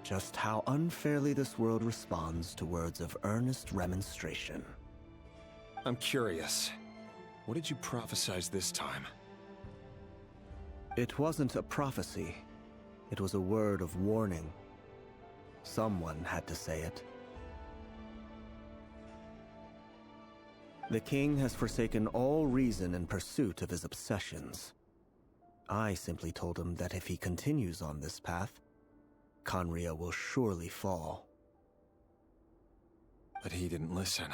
just how unfairly this world responds to words of earnest remonstration. I'm curious. What did you prophesize this time? It wasn't a prophecy. It was a word of warning. Someone had to say it. The king has forsaken all reason in pursuit of his obsessions. I simply told him that if he continues on this path, Khaenri'ah will surely fall. But he didn't listen.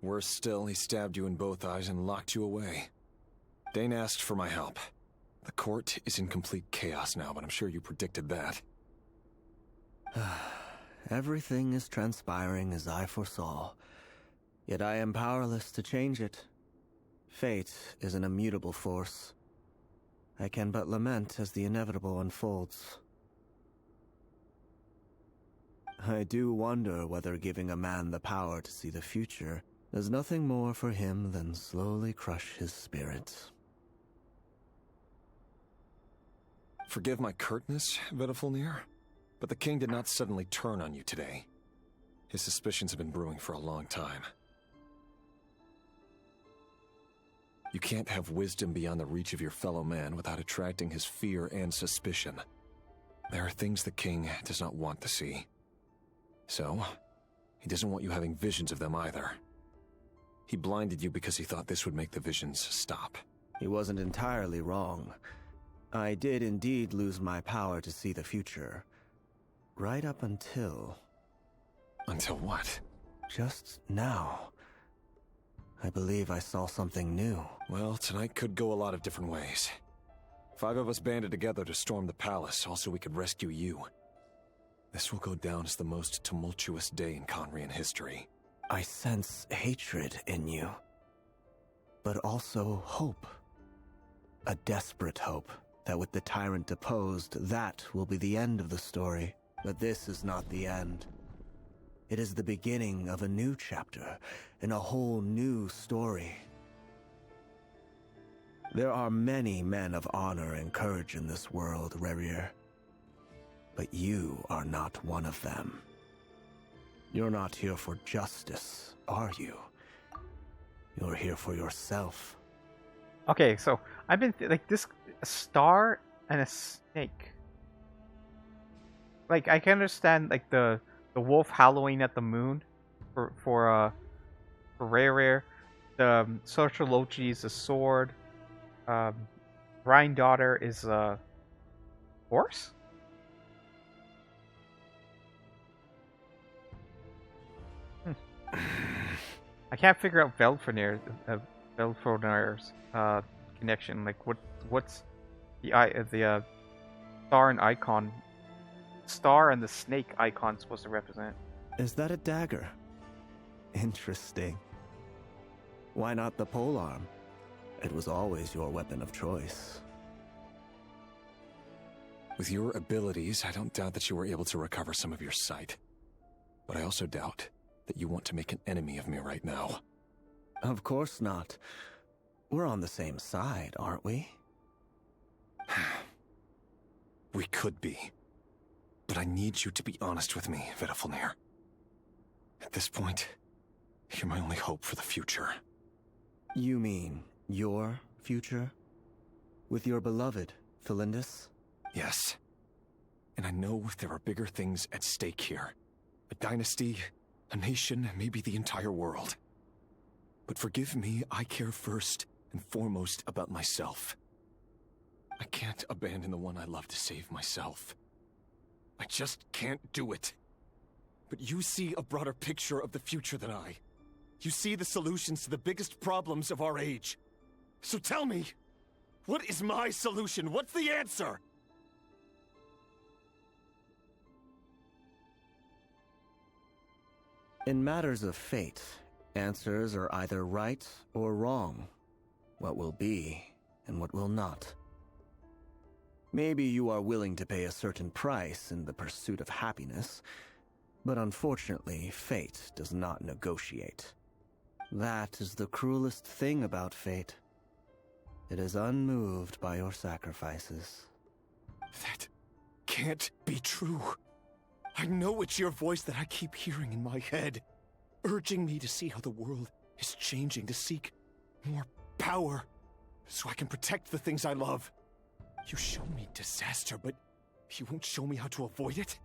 Worse still, he stabbed you in both eyes and locked you away. Dane asked for my help. The court is in complete chaos now, but I'm sure you predicted that. Everything is transpiring as I foresaw, yet I am powerless to change it. Fate is an immutable force. I can but lament as the inevitable unfolds. I do wonder whether giving a man the power to see the future does nothing more for him than slowly crush his spirit. Forgive my curtness, Vedifulnir, but the king did not suddenly turn on you today. His suspicions have been brewing for a long time. You can't have wisdom beyond the reach of your fellow man without attracting his fear and suspicion. There are things the king does not want to see. So, he doesn't want you having visions of them either. He blinded you because he thought this would make the visions stop. He wasn't entirely wrong. I did indeed lose my power to see the future. Right up until... Until what? Just now. I believe I saw something new. Well, tonight could go a lot of different ways. 5 of us banded together to storm the palace, also we could rescue you. This will go down as the most tumultuous day in Khaenri'ah history. I sense hatred in you, but also hope. A desperate hope that with the tyrant deposed, that will be the end of the story. But this is not the end. It is the beginning of a new chapter, in a whole new story. There are many men of honor and courage in this world, Rerir. But you are not one of them. You're not here for justice, are you? You're here for yourself. Okay, so I've been like this a star and a snake. Like I can understand like the wolf howling at the moon for Rerir. The Sociology is a sword. Granddaughter is a horse. I can't figure out Vedifulnir's connection. Like, what's the star and icon, star and the snake icon supposed to represent? Is that a dagger? Interesting. Why not the polearm? It was always your weapon of choice. With your abilities, I don't doubt that you were able to recover some of your sight. But I also doubt that you want to make an enemy of me right now. Of course not. We're on the same side, aren't we? We could be. But I need you to be honest with me, Vedifulnir. At this point, you're my only hope for the future. You mean your future? With your beloved, Felindis? Yes. And I know there are bigger things at stake here. A dynasty, a nation, maybe the entire world. But forgive me, I care first and foremost about myself. I can't abandon the one I love to save myself. I just can't do it. But you see a broader picture of the future than I. You see the solutions to the biggest problems of our age. So tell me, what is my solution? What's the answer? In matters of fate, answers are either right or wrong. What will be, and what will not. Maybe you are willing to pay a certain price in the pursuit of happiness, but unfortunately, fate does not negotiate. That is the cruelest thing about fate. It is unmoved by your sacrifices. That can't be true. I know it's your voice that I keep hearing in my head, urging me to see how the world is changing, to seek more power, so I can protect the things I love. You show me disaster, but you won't show me how to avoid it?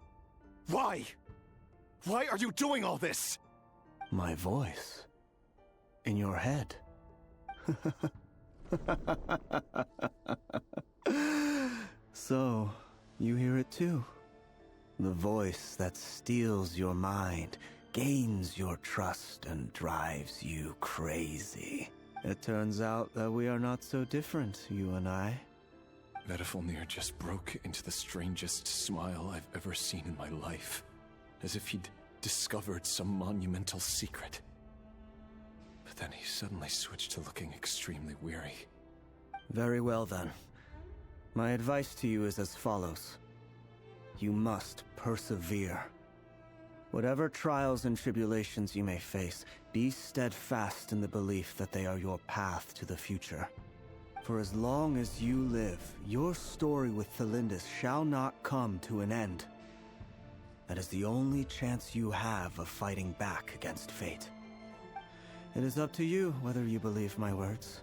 Why? Why are you doing all this? My voice. In your head. So, you hear it too? The voice that steals your mind, gains your trust, and drives you crazy. It turns out that we are not so different, you and I. Vedifalnir just broke into the strangest smile I've ever seen in my life, as if he'd discovered some monumental secret. But then he suddenly switched to looking extremely weary. Very well then. My advice to you is as follows. You must persevere. Whatever trials and tribulations you may face, be steadfast in the belief that they are your path to the future. For as long as you live, your story with Thelindis shall not come to an end. That is the only chance you have of fighting back against fate. It is up to you whether you believe my words.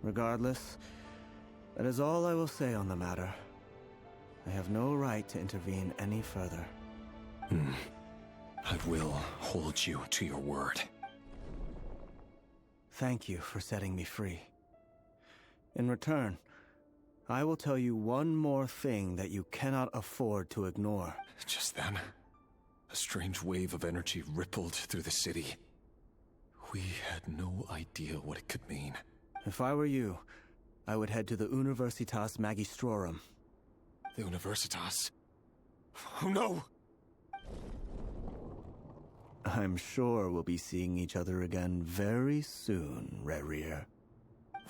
Regardless, that is all I will say on the matter. I have no right to intervene any further. I will hold you to your word. Thank you for setting me free. In return, I will tell you one more thing that you cannot afford to ignore. Just then, a strange wave of energy rippled through the city. We had no idea what it could mean. If I were you, I would head to the Universitas Magistrorum. The Universitas? Oh no! I'm sure we'll be seeing each other again very soon, Rerir.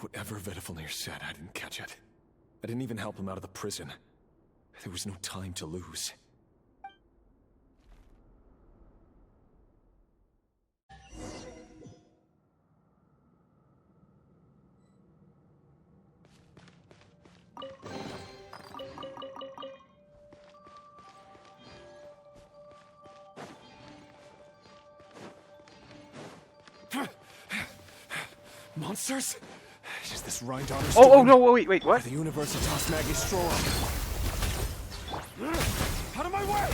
Whatever Vedifalnir said, I didn't catch it. I didn't even help him out of the prison. There was no time to lose. Monsters? Is this Rhindaughter's Oh no, wait, what? The Universitas Magistrorum. Out of my way!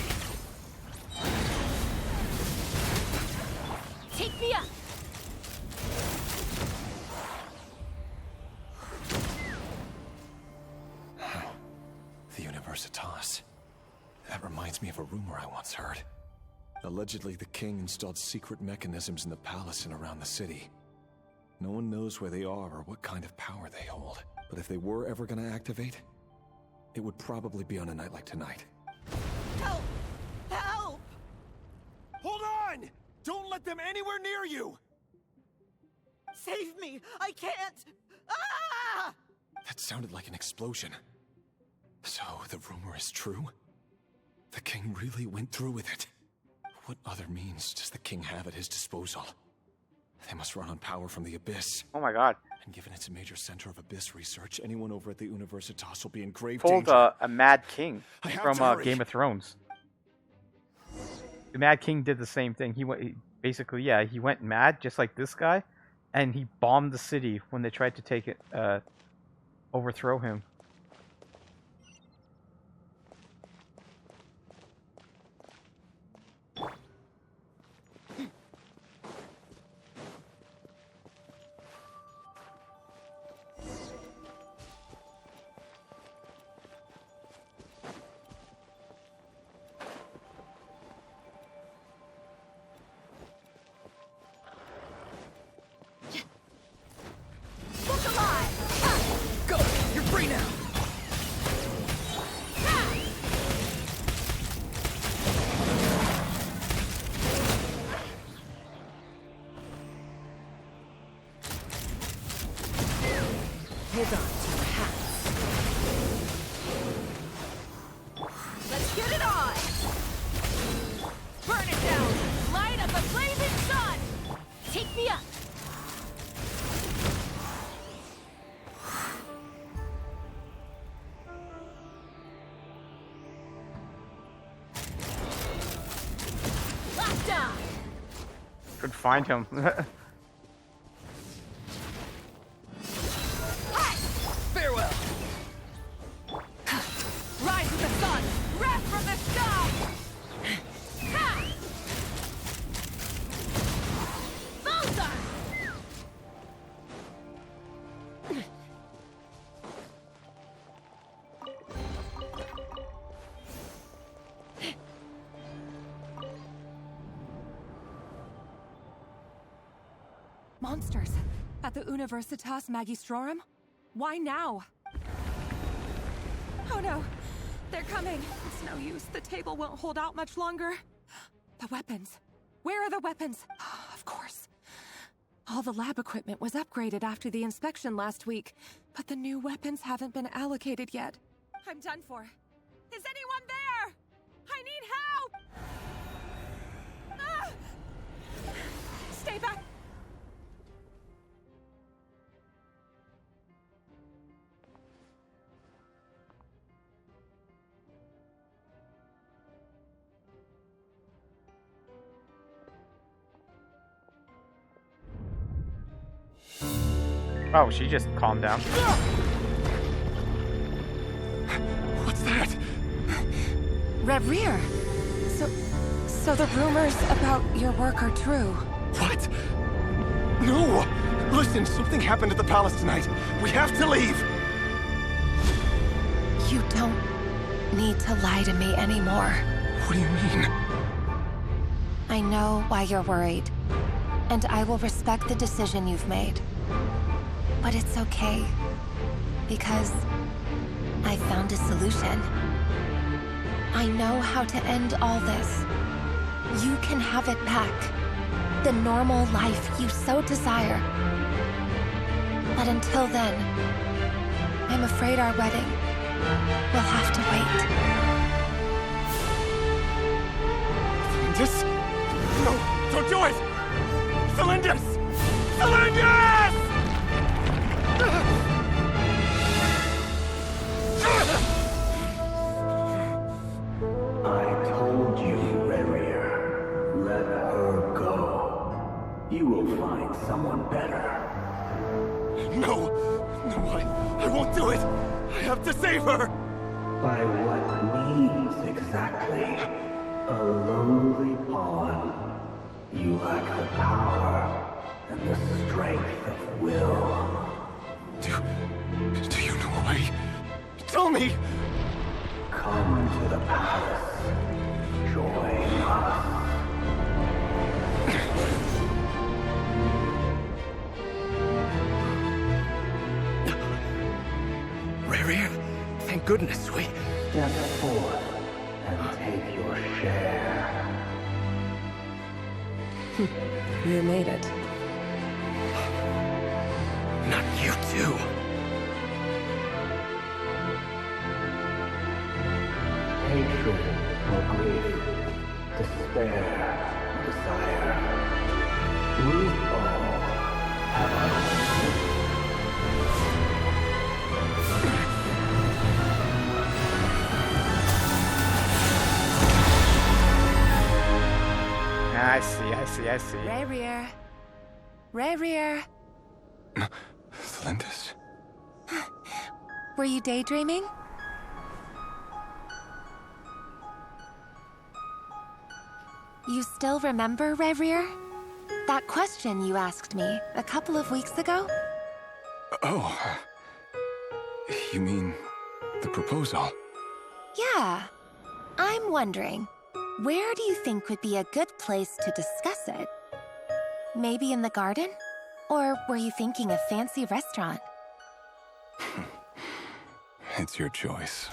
Take me up! The Universitas. That reminds me of a rumor I once heard. Allegedly, the king installed secret mechanisms in the palace and around the city. No one knows where they are or what kind of power they hold. But if they were ever gonna activate, it would probably be on a night like tonight. Help! Help! Hold on! Don't let them anywhere near you! Save me! I can't! Ah! That sounded like an explosion. So, the rumor is true? The king really went through with it? What other means does the king have at his disposal? They must run on power from the Abyss. Oh my god. And given it's a major center of Abyss research, anyone over at the Universitas will be in grave Pulled danger. a Mad King I have from to hurry. Game of Thrones. The Mad King did the same thing. He basically, he went mad just like this guy, and he bombed the city when they tried to take it, overthrow him. Look alive! Go! You're free now! Hold on to your hats. Let's get it on! Burn it down! Light up a blazing sun! Take me up! Could find him. Farewell. Rise with the sun. Wrath from the sky. Ha! Bullseye. Monsters. At the Universitas Magistrorum? Why now? Oh no! They're coming! It's no use. The table won't hold out much longer. The weapons. Where are the weapons? Of course. All the lab equipment was upgraded after the inspection last week, but the new weapons haven't been allocated yet. I'm done for. Is anyone there? I need help! Ah! Stay back! Oh, she just calmed down. What's that? Reverie. So the rumors about your work are true. What? No! Listen, something happened at the palace tonight. We have to leave! You don't need to lie to me anymore. What do you mean? I know why you're worried, and I will respect the decision you've made. But it's okay, because I found a solution. I know how to end all this. You can have it back. The normal life you so desire. But until then, I'm afraid our wedding will have to wait. This? No, don't do it! Cylinders! Cylinders! I told you, Reverie. Let her go. You will find someone better. No! No, I won't do it! I have to save her! By what means exactly? A lowly pawn. You lack the power and the strength of will. Do you know why? Tell me! Come to the palace. Join us. Rarian, thank goodness we... Step forth and take your share. You made it. Not you too. Hatred or grief, despair or desire. We all have our own. I see. Reverie. Cylinders? Were you daydreaming? You still remember, Reverie? That question you asked me a couple of weeks ago? Oh. You mean the proposal? Yeah. I'm wondering, where do you think would be a good place to discuss it? Maybe in the garden? Or were you thinking a fancy restaurant? It's your choice.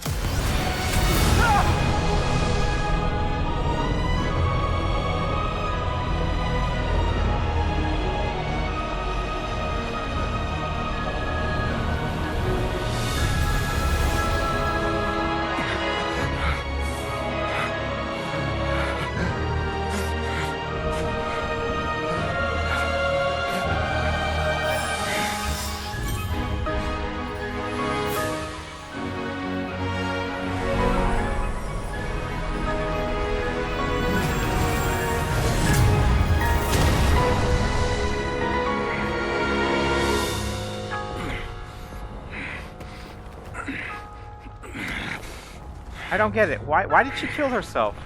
I don't get it. Why did she kill herself?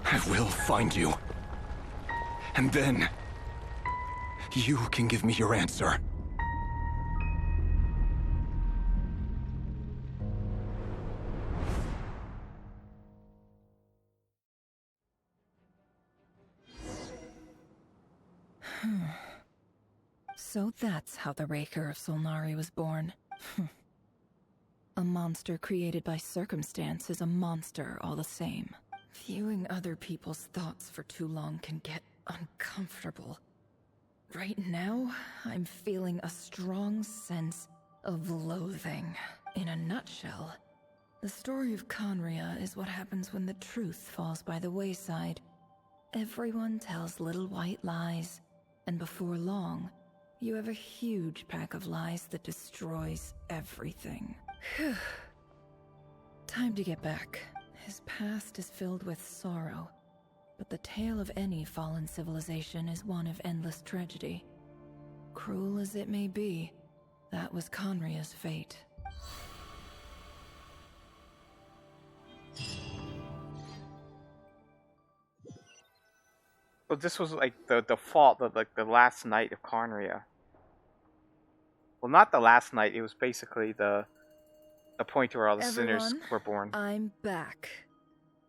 I will find you. And then, you can give me your answer. So that's how the Raker of Solnari was born. A monster created by circumstance is a monster all the same. Viewing other people's thoughts for too long can get uncomfortable. Right now, I'm feeling a strong sense of loathing. In a nutshell, the story of Conria is what happens when the truth falls by the wayside. Everyone tells little white lies, and before long, you have a huge pack of lies that destroys everything. Whew. Time to get back. His past is filled with sorrow, but the tale of any fallen civilization is one of endless tragedy. Cruel as it may be, that was Conria's fate. So this was like the fault of like the last night of Conria. Well, not the last night. It was basically the point where all the sinners Everyone, were born. I'm back.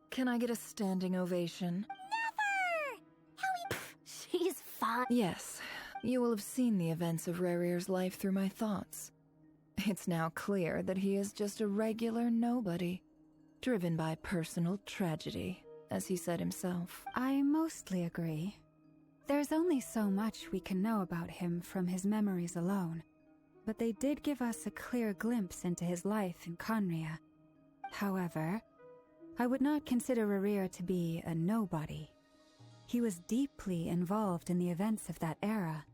Can I get a standing ovation? She's fine. Yes, you will have seen the events of Rarir's life through my thoughts. It's now clear that he is just a regular nobody, driven by personal tragedy, as he said himself. I mostly agree. There's only so much we can know about him from his memories alone, but they did give us a clear glimpse into his life in Conria. However, I would not consider Rarir to be a nobody. He was deeply involved in the events of that era.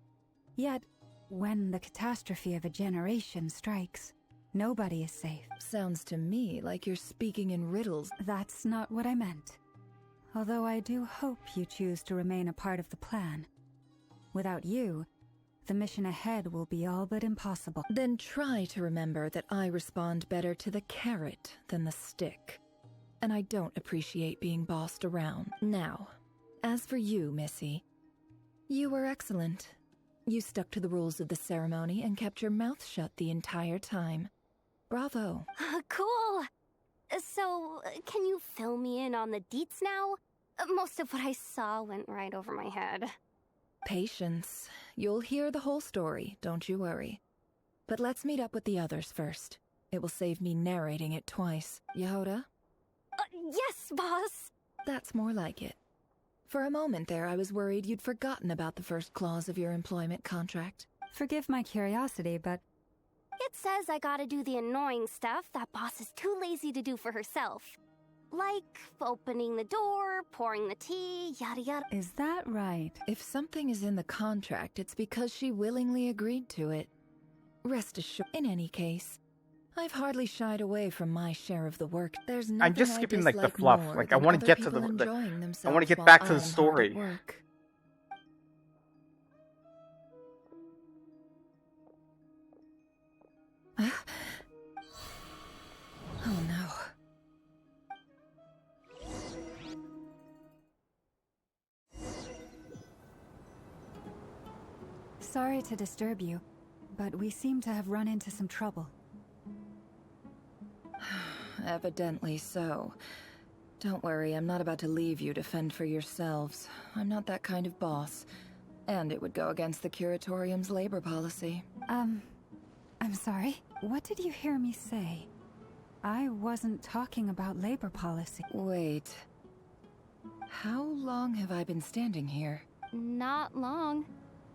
Yet, when the catastrophe of a generation strikes, nobody is safe. Sounds to me like you're speaking in riddles. That's not what I meant. Although I do hope you choose to remain a part of the plan. Without you, the mission ahead will be all but impossible. Then try to remember that I respond better to the carrot than the stick. And I don't appreciate being bossed around. Now, as for you, Missy, you were excellent. You stuck to the rules of the ceremony and kept your mouth shut the entire time. Bravo. Cool. So, can you fill me in on the deets now? Most of what I saw went right over my head. Patience. You'll hear the whole story, don't you worry. But let's meet up with the others first. It will save me narrating it twice. Yehoda? Yes, boss! That's more like it. For a moment there, I was worried you'd forgotten about the first clause of your employment contract. Forgive my curiosity, but It says I gotta do the annoying stuff that boss is too lazy to do for herself. Like opening the door, pouring the tea, yada yada. is that right? If something is in the contract, it's because she willingly agreed to it. Rest assured, in any case, I've hardly shied away from my share of the work. There's nothing I'm just I skipping like the dislike fluff. more Like I than want to other get to people the enjoying I want to themselves get while back to I the am hard at story. work. Oh no. Sorry to disturb you, but we seem to have run into some trouble. Evidently so. Don't worry, I'm not about to leave you to fend for yourselves. I'm not that kind of boss. And it would go against the Curatorium's labor policy. I'm sorry. What did you hear me say? I wasn't talking about labor policy. Wait. How long have I been standing here? Not long.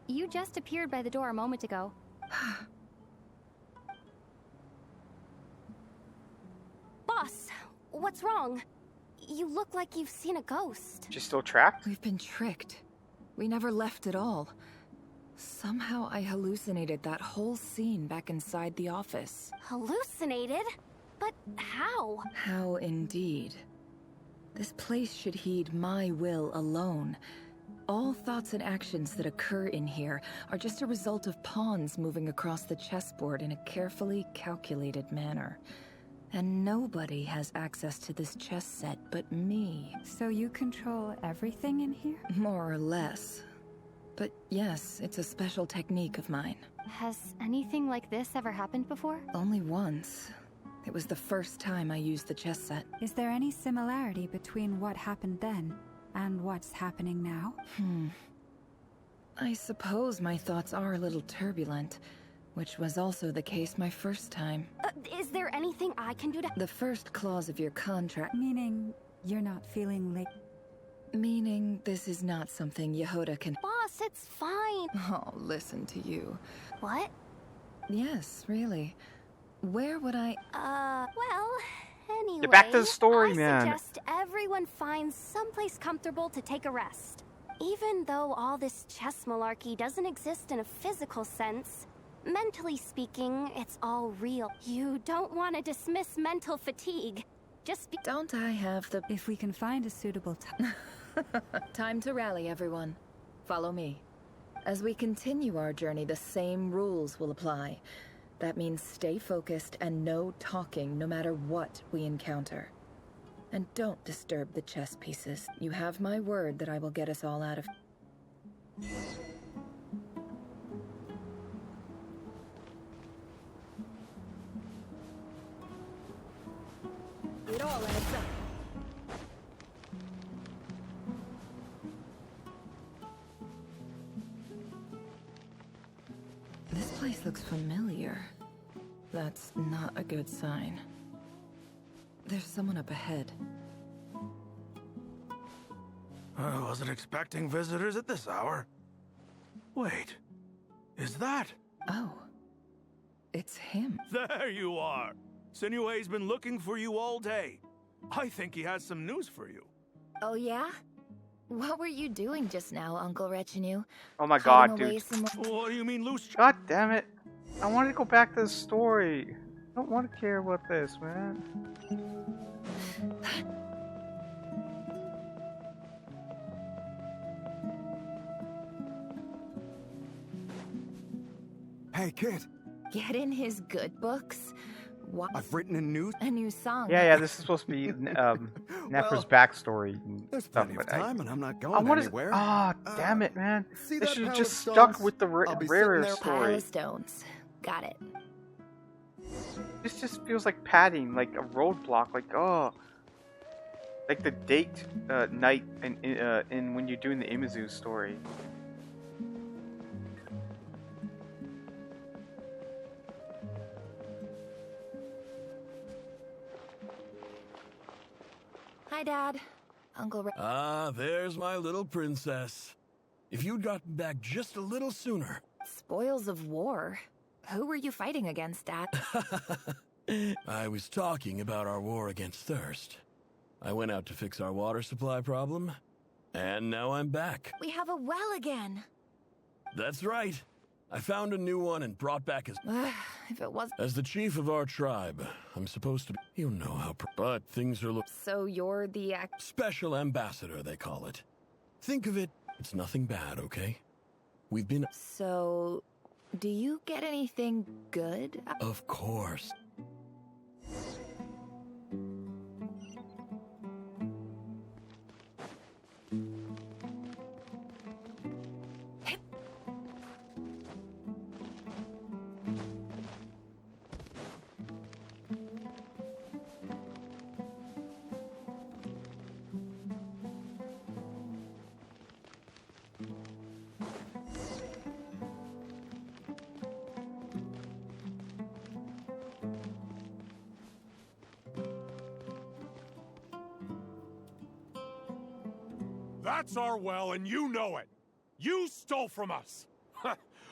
You just appeared by the door a moment ago. Boss, what's wrong? You look like you've seen a ghost. She's still trapped? We've been tricked. We never left at all. Somehow I hallucinated that whole scene back inside the office. Hallucinated? But how? How indeed. This place should heed my will alone. All thoughts and actions that occur in here are just a result of pawns moving across the chessboard in a carefully calculated manner. And nobody has access to this chess set but me. So you control everything in here? More or less. But yes, it's a special technique of mine. Has anything like this ever happened before? Only once. It was the first time I used the chess set. Is there any similarity between what happened then and what's happening now? I suppose my thoughts are a little turbulent, which was also the case my first time. Is there anything I can do to... The first clause of your contract... Meaning, you're not feeling like... Meaning this is not something Yehoda can... Boss, it's fine. Oh, listen to you. What? Yes, really. Where would I... Well, anyway... Get back to the story, man. I suggest everyone finds someplace comfortable to take a rest. Even though all this chess malarkey doesn't exist in a physical sense, mentally speaking, it's all real. You don't want to dismiss mental fatigue. Don't I have the... If we can find a suitable time... Time to rally, everyone. Follow me. As we continue our journey, the same rules will apply. That means stay focused and no talking no matter what we encounter. And don't disturb the chess pieces. You have my word that I will get us all out of... It all adds up. This place looks familiar. That's not a good sign. There's someone up ahead. I wasn't expecting visitors at this hour. Wait, is that? Oh, it's him. There you are. Sinue's been looking for you all day. I think he has some news for you. Oh yeah? What were you doing just now, Uncle Retinue? Oh my god, Hiding away dude. somewhere- What do you mean, loose? God damn it. I wanted to go back to the story. I don't want to care about this, man. Hey, kid. Get in his good books? What? I've written a new song. Yeah, this is supposed to be Nephra's backstory and There's stuff, plenty of but time, and I'm not I going want anywhere. damn it, man. See They that should have pile just of stuck stones? with the I'll be rarer sitting there- Pile story. of stones. Got it. This just feels like padding, like a roadblock, like the date night in when you're doing the Imizu story. Hi, Dad. Uncle Re- There's my little princess. If you'd gotten back just a little sooner. Spoils of war. Who were you fighting against, Dad? I was talking about our war against thirst. I went out to fix our water supply problem, and now I'm back. We have a well again. That's right. I found a new one and brought back If it was... As the chief of our tribe, I'm supposed to be... You know how... But things are So you're the Special ambassador, they call it. Think of it, it's nothing bad, okay? We've been... So... Do you get anything good? Of course. That's our well, and you know it. You stole from us.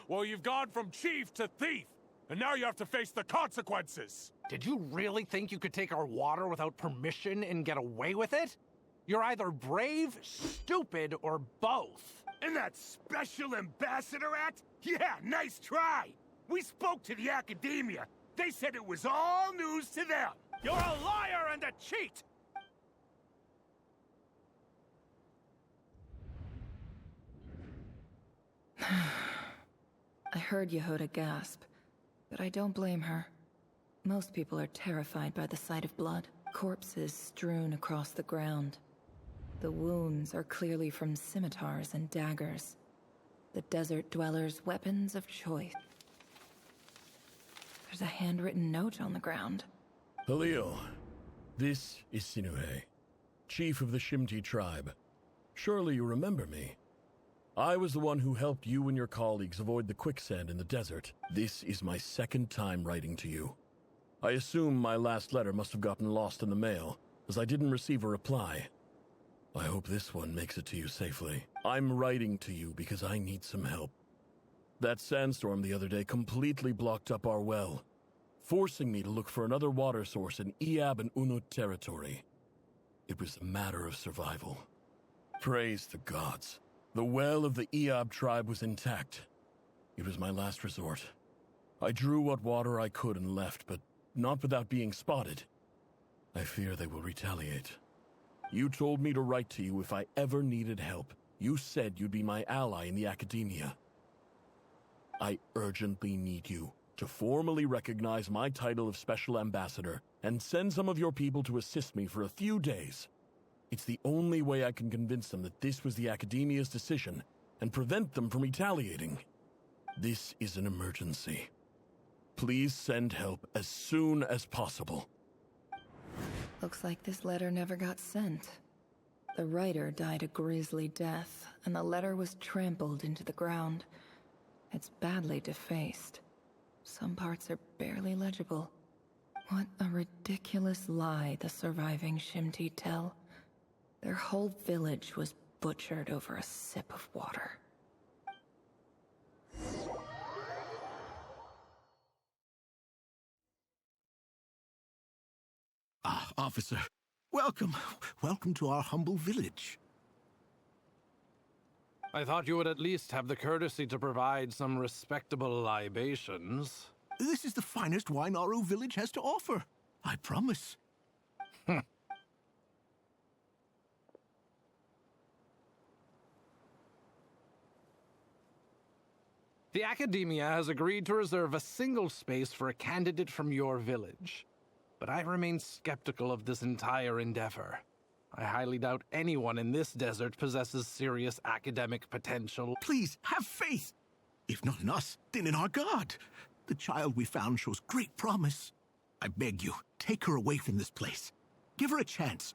Well, you've gone from chief to thief, and now you have to face the consequences. Did you really think you could take our water without permission and get away with it? You're either brave, stupid, or both. And that special ambassador act? Yeah, nice try. We spoke to the academia. They said it was all news to them. You're a liar and a cheat. I heard Yehoda gasp, but I don't blame her. Most people are terrified by the sight of blood. Corpses strewn across the ground. The wounds are clearly from scimitars and daggers. The desert dwellers' weapons of choice. There's a handwritten note on the ground. Halil, this is Sinuhe, chief of the Shimti tribe. Surely you remember me. I was the one who helped you and your colleagues avoid the quicksand in the desert. This is my second time writing to you. I assume my last letter must have gotten lost in the mail, as I didn't receive a reply. I hope this one makes it to you safely. I'm writing to you because I need some help. That sandstorm the other day completely blocked up our well, forcing me to look for another water source in Iab and Unut territory. It was a matter of survival. Praise the gods. The well of the Iab tribe was intact. It was my last resort. I drew what water I could and left, but not without being spotted. I fear they will retaliate. You told me to write to you if I ever needed help. You said you'd be my ally in the academia. I urgently need you to formally recognize my title of Special Ambassador and send some of your people to assist me for a few days. It's the only way I can convince them that this was the academia's decision and prevent them from retaliating. This is an emergency. Please send help as soon as possible. Looks like this letter never got sent. The writer died a grisly death, and the letter was trampled into the ground. It's badly defaced. Some parts are barely legible. What a ridiculous lie the surviving Shimti tell. Their whole village was butchered over a sip of water. Ah, officer. Welcome. Welcome to our humble village. I thought you would at least have the courtesy to provide some respectable libations. This is the finest wine Aru village has to offer. I promise. The Academia has agreed to reserve a single space for a candidate from your village. But I remain skeptical of this entire endeavor. I highly doubt anyone in this desert possesses serious academic potential. Please, have faith. If not in us, then in our god. The child we found shows great promise. I beg you, take her away from this place. Give her a chance.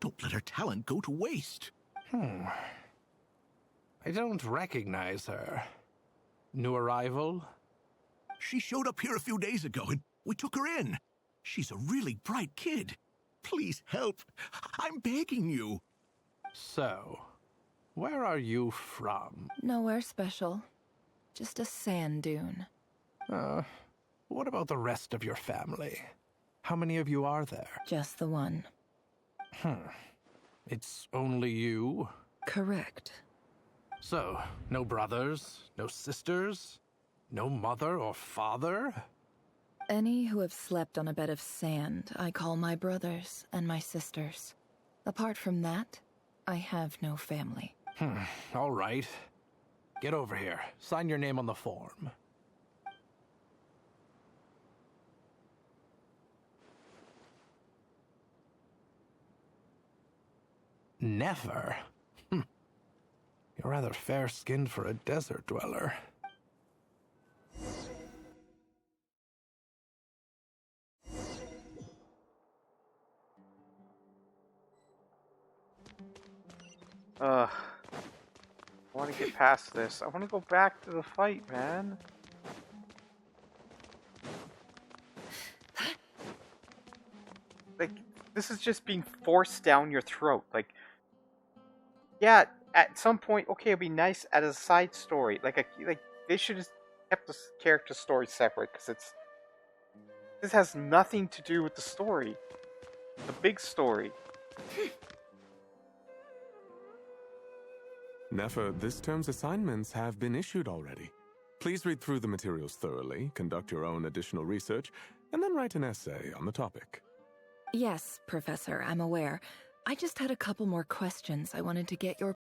Don't let her talent go to waste. I don't recognize her. New arrival? She showed up here a few days ago and we took her in. She's a really bright kid. Please help. I'm begging you. So, where are you from? Nowhere special. Just a sand dune. What about the rest of your family? How many of you are there? Just the one. It's only you? Correct. So, no brothers, no sisters, no mother or father? Any who have slept on a bed of sand, I call my brothers and my sisters. Apart from that, I have no family. All right. Get over here. Sign your name on the form. Never? You're rather fair-skinned for a desert dweller. I want to get past this. I want to go back to the fight, man. Like, this is just being forced down your throat. Like, yeah, at some point, okay, it'd be nice as a side story. Like they should have kept the character story separate, because this has nothing to do with the story, the big story. Nefer, this term's assignments have been issued already. Please read through the materials thoroughly, conduct your own additional research, and then write an essay on the topic. Yes, Professor, I'm aware. I just had a couple more questions I wanted to get your